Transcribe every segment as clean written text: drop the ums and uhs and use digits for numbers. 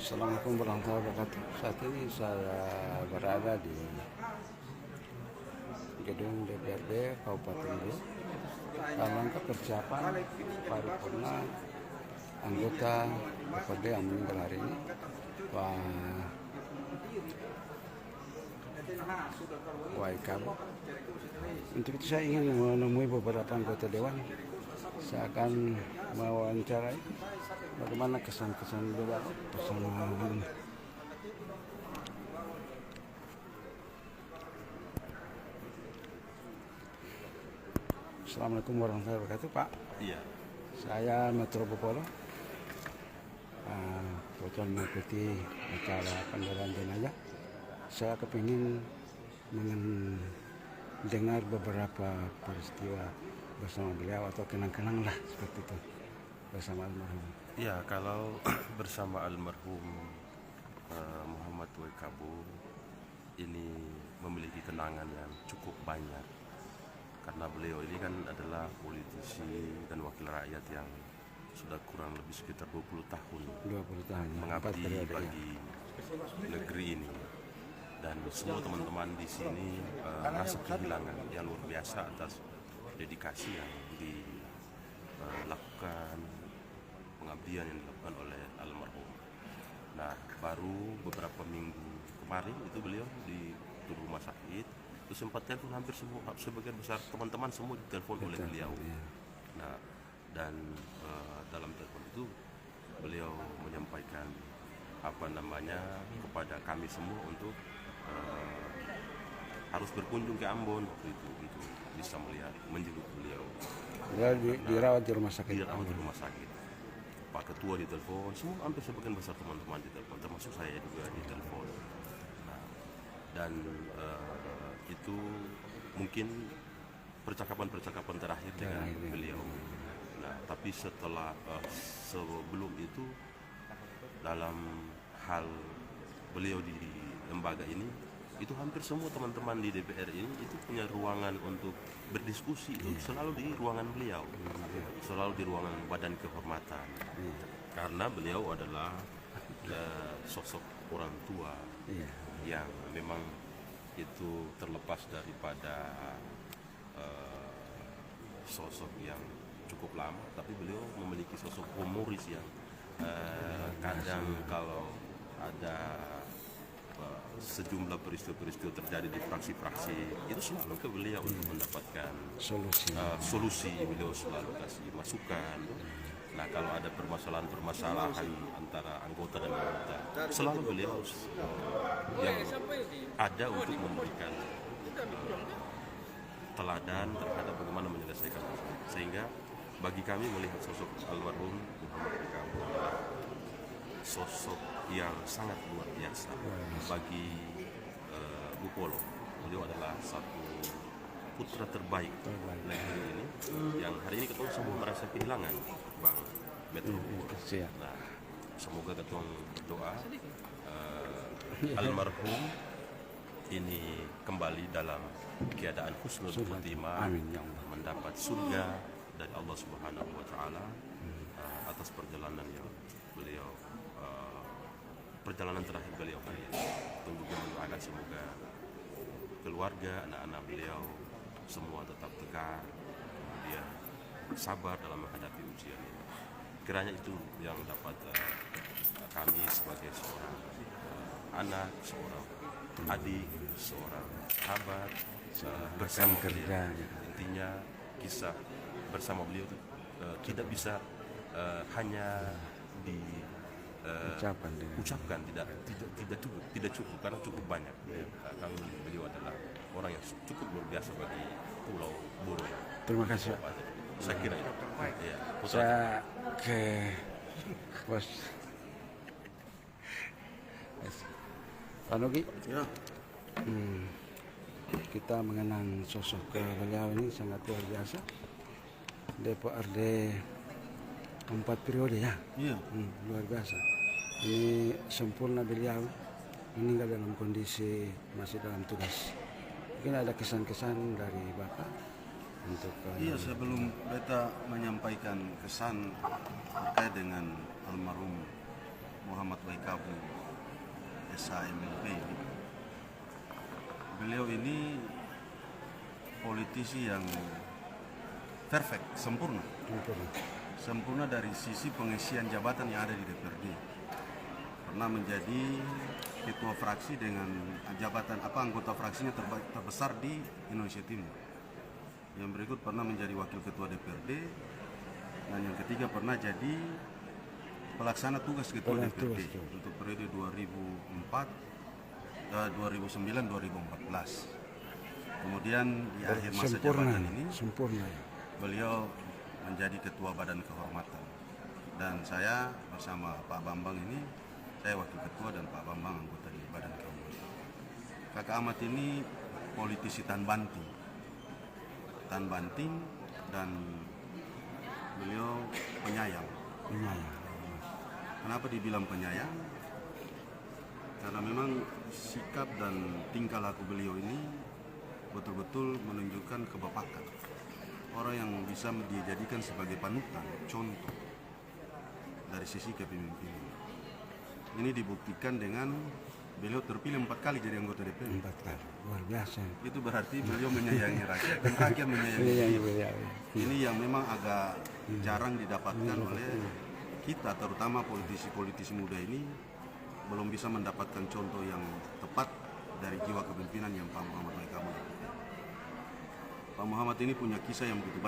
Assalamualaikum warahmatullahi wabarakatuh. Saat ini saya berada di gedung DPRD Kabupaten Riau dalam rangka persiapan paripurna anggota DPRD yang meninggal hari ini, Pak Waikab. Untuk itu saya ingin menemui beberapa anggota dewan. Saya akan mewawancarai bagaimana kesan-kesan beliau bersama ini. Assalamualaikum warahmatullahi wabarakatuh, Pak. Iya. Saya Metro Bopolo. Kebetulan mengikuti acara pendolan jenazah. Saya kepingin mendengar beberapa peristiwa bersama beliau atau kenang-kenang lah seperti itu bersama almarhum. Ya, kalau bersama almarhum Muhammad Waikab ini memiliki kenangan yang cukup banyak karena beliau ini kan adalah politisi dan wakil rakyat yang sudah kurang lebih sekitar 20 tahun 20 tahun mengabdi periode, bagi negeri ini. Dan semua teman-teman di sini merasa kehilangan yang luar biasa atas dedikasi yang dilakukan, pengabdian yang dilakukan oleh almarhum. Nah, baru beberapa minggu kemarin itu beliau di rumah sakit, itu sempat telepon hampir semua, sebagian besar teman-teman semua ditelepon oleh beliau. Nah, dan dalam telepon itu beliau menyampaikan kepada kami semua untuk harus berkunjung ke Ambon waktu itu untuk bisa melihat, menjenguk beliau. Dirawat di rumah sakit. Dirawat di rumah sakit. Pak Ketua ditelepon, semua hampir sebagian besar teman-teman ditelepon, termasuk saya juga ditelepon. Nah, dan itu mungkin percakapan terakhir dengan beliau. Nah, tapi sebelum itu dalam hal beliau di lembaga ini, itu hampir semua teman-teman di DPR ini itu punya ruangan untuk berdiskusi, itu selalu di ruangan beliau, selalu di ruangan badan kehormatan, karena beliau adalah sosok orang tua yang memang itu terlepas daripada sosok yang cukup lama, tapi beliau memiliki sosok humoris yang kadang kalau ada sejumlah peristiwa-peristiwa terjadi di fraksi-fraksi itu selalu ke beliau untuk mendapatkan solusi. Beliau selalu kasih masukan. Nah, kalau ada permasalahan antara anggota dan anggota, selalu beliau yang ada untuk memberikan teladan terhadap bagaimana menyelesaikan masalah. Sehingga bagi kami melihat sosok almarhum Muhammad Waikab adalah sosok yang sangat luar biasa bagi Bupolo. Beliau adalah satu putra terbaik negeri ini yang hari ini ketemu semua merasa kehilangan, Bang Metro. Nah, semoga ketemu berdoa almarhum ini kembali dalam keadaan husnul khotimah, mendapat surga dari Allah Subhanahu wa Ta'ala atas perjalanan yang beliau perjalanan terakhir beliau hari ini. Tunggu mendoakan semoga keluarga, anak-anak beliau semua tetap tegar, kemudian sabar dalam menghadapi ujian ini. Kiranya itu yang dapat kami sebagai seorang anak, seorang adik, seorang sahabat bersama kerja. Intinya kisah bersama beliau itu tidak bisa hanya ucapkan, tidak cukup karena cukup banyak. Kami beliau adalah orang yang cukup luar biasa bagi Pulau Buru. Terima kasih. Saya kira itu. Ya, saya ke Bos Pak Nugi. Ya. Kita mengenang sosok beliau ini sangat luar biasa. DPRD 4 periode ya. Iya. Luar biasa. Ini sempurna beliau meninggal dalam kondisi masih dalam tugas. Mungkin ada kesan-kesan dari Bapak untuk Iya, sebelum beta menyampaikan kesan terkait dengan almarhum Muhammad Waikabu SHMLP ini. Beliau ini politisi yang perfect, sempurna. Sempurna dari sisi pengisian jabatan yang ada di DPRD. Pernah menjadi ketua fraksi dengan jabatan anggota fraksinya terbesar di Indonesia Timur. Yang berikut pernah menjadi wakil ketua DPRD, dan yang ketiga pernah jadi pelaksana tugas ketua DPRD untuk periode 2009-2014. Kemudian di akhir masa jabatan ini beliau menjadi ketua Badan Kehormatan, dan saya bersama Pak Bambang ini, saya wakil ketua dan Pak Bambang anggota di Badan Kehormatan. Kakak Ahmad ini politisi tan banting dan beliau penyayang. Kenapa dibilang penyayang? Karena memang sikap dan tingkah laku beliau ini betul-betul menunjukkan kebapakan. Orang yang bisa dijadikan sebagai panutan, contoh dari sisi kepemimpinan. Ini dibuktikan dengan beliau terpilih 4 kali jadi anggota DPR. 4 kali, luar biasa. Itu berarti beliau menyayangi rakyat dan rakyat menyayangi beliau. Ini yang memang agak jarang didapatkan oleh kita, terutama politisi-politisi muda ini belum bisa mendapatkan contoh yang tepat dari jiwa kepemimpinan yang Pak Muhammad Waikabu. Pak Muhammad ini punya kisah yang begitu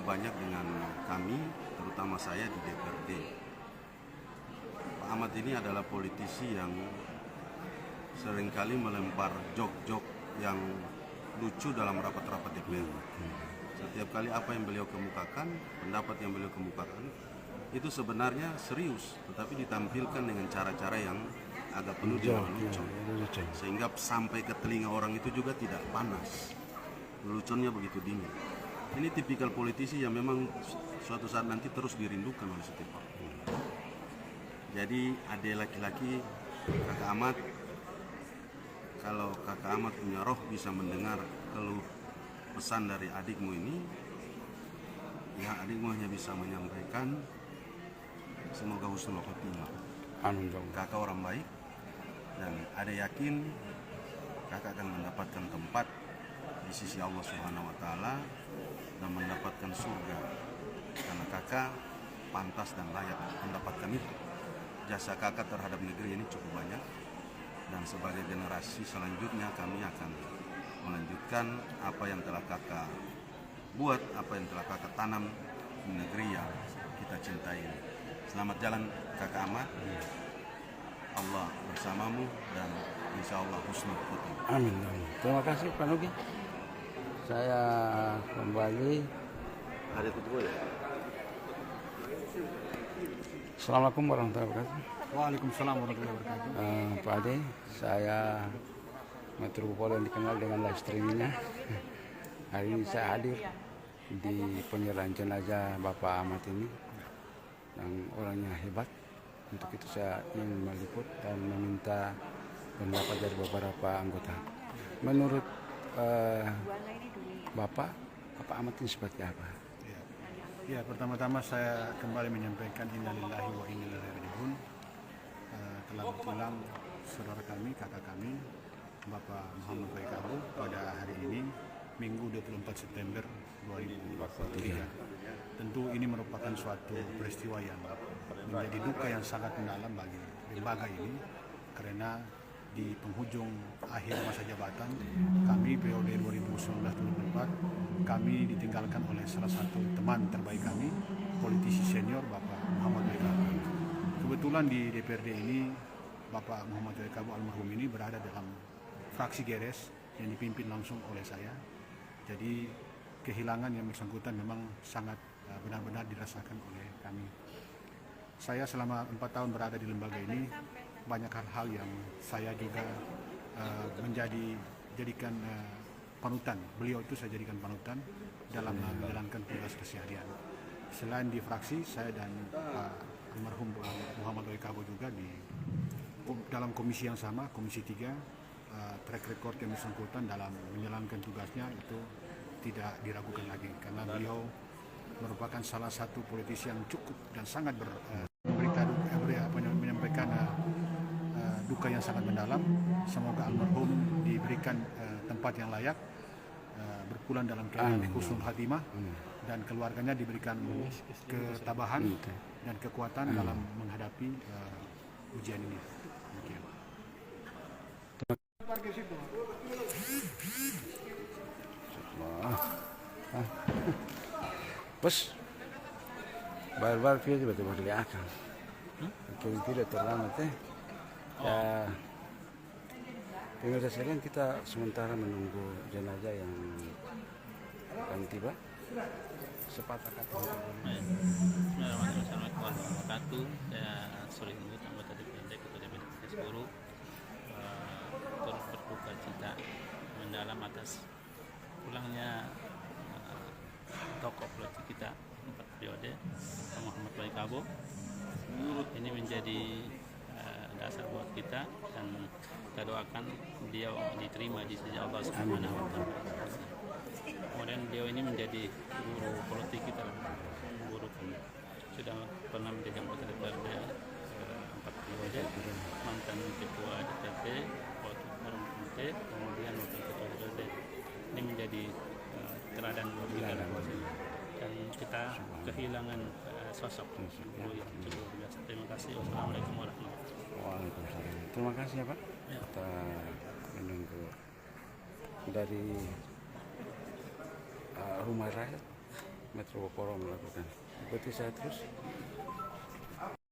banyak dengan kami, terutama saya di DPRD. Pak Ahmad ini adalah politisi yang seringkali melempar jok-jok yang lucu dalam rapat-rapat DPR. Setiap kali apa yang beliau kemukakan, pendapat yang beliau kemukakan, itu sebenarnya serius, tetapi ditampilkan dengan cara-cara yang agak penuh dengan lucu, sehingga sampai ke telinga orang itu juga tidak panas. Leluconnya begitu dingin. Ini tipikal politisi yang memang suatu saat nanti terus dirindukan oleh setiap orang. Jadi adik laki-laki Kakak Ahmad, kalau Kakak Ahmad punya roh bisa mendengar keluh pesan dari adikmu ini, ya adikmu hanya bisa menyampaikan semoga husnul khotimah. Kakak orang baik, dan ada yakin kakak akan mendapatkan tempat di sisi Allah Subhanahu wa Ta'ala dan mendapatkan surga, karena kakak pantas dan layak mendapatkan itu. Jasa kakak terhadap negeri ini cukup banyak, dan sebagai generasi selanjutnya kami akan melanjutkan apa yang telah kakak buat, apa yang telah kakak tanam di negeri yang kita cintai. Selamat jalan Kakak Ahmad, Allah bersamamu, dan insya Allah husnul khotimah. Amin. Terima kasih Pak Nugi. Saya kembali. Ada ketua ya? Assalamualaikum warahmatullahi wabarakatuh. Waalaikumsalam warahmatullahi wabarakatuh. Pak Ade, saya Metropol yang dikenal dengan live streamingnya. Hari ini saya hadir di penyerahan jenazah Bapak Ahmad ini, yang orangnya hebat. Untuk itu saya ingin meliput dan meminta pendapat dari beberapa anggota. Menurut Bapak Ahmad ini seperti apa? Ya, pertama-tama saya kembali menyampaikan innalillahi wa inna ilaihi raji'un. Telah berpulang saudara kami, kakak kami, Bapak Muhammad Waikabu pada hari ini, Minggu 24 September 2023. Tentu ini merupakan suatu peristiwa yang menjadi duka yang sangat mendalam bagi lembaga ini, karena di penghujung akhir masa jabatan kami periode 2019-2024, kami ditinggalkan oleh salah satu teman terbaik kami, politisi senior Bapak Muhammad Waikabu. Kebetulan di DPRD ini Bapak Muhammad Waikabu almarhum ini berada dalam fraksi GRS yang dipimpin langsung oleh saya. Jadi kehilangan yang bersangkutan memang sangat benar-benar dirasakan oleh kami. Saya selama 4 tahun berada di lembaga ini, banyak hal-hal yang saya juga jadikan panutan. Beliau itu saya jadikan panutan dalam menjalankan tugas keseharian. Selain di fraksi, saya dan Pak almarhum Muhammad Waikabu juga di dalam komisi yang sama, Komisi 3, track record yang bersangkutan dalam menjalankan tugasnya itu tidak diragukan lagi, karena beliau merupakan salah satu politisi yang cukup dan sangat duka yang sangat mendalam. Semoga almarhum diberikan tempat yang layak, berpulang dalam keadaan husnul khatimah, dan keluarganya diberikan ketabahan dan kekuatan dalam menghadapi ujian ini. Demikian. Bos, bar-bar dia juga betul beli akal. Kalau tidak terlambat ya. Pemirsa sekalian, kita sementara menunggu jenazah yang akan tiba. Sepatah kata. Assalamualaikum warahmatullahi wabarakatuh. Saya Suri Muhammad, anggota DPRD Ketua DPRD Guru, turut berduka cita mendalam atas pulangnya tokoh politik kita 4 periode, Pak Muhammad Waikabo. Ini menjadi dasar buat kita, dan kita doakan beliau diterima di sisi Allah Subhanahu wa Ta'ala. Kemudian beliau ini menjadi guru politik kita, guru sudah pernah menjadi anggota DPRD 4 periode, mantan ketua DPRD, waktu forum komite, kemudian wakil ketua DPRD. Ini menjadi teladan buat kita, dan kita kehilangan sosok guru yang cukup biasa. Terima kasih. Wassalamualaikum warahmatullahi wabarakatuh. Waalaikumsalam. Terima kasih ya Pak. Kita menunggu dari Rumah Rakyat Metro Poro melakukan. Ikuti saya terus.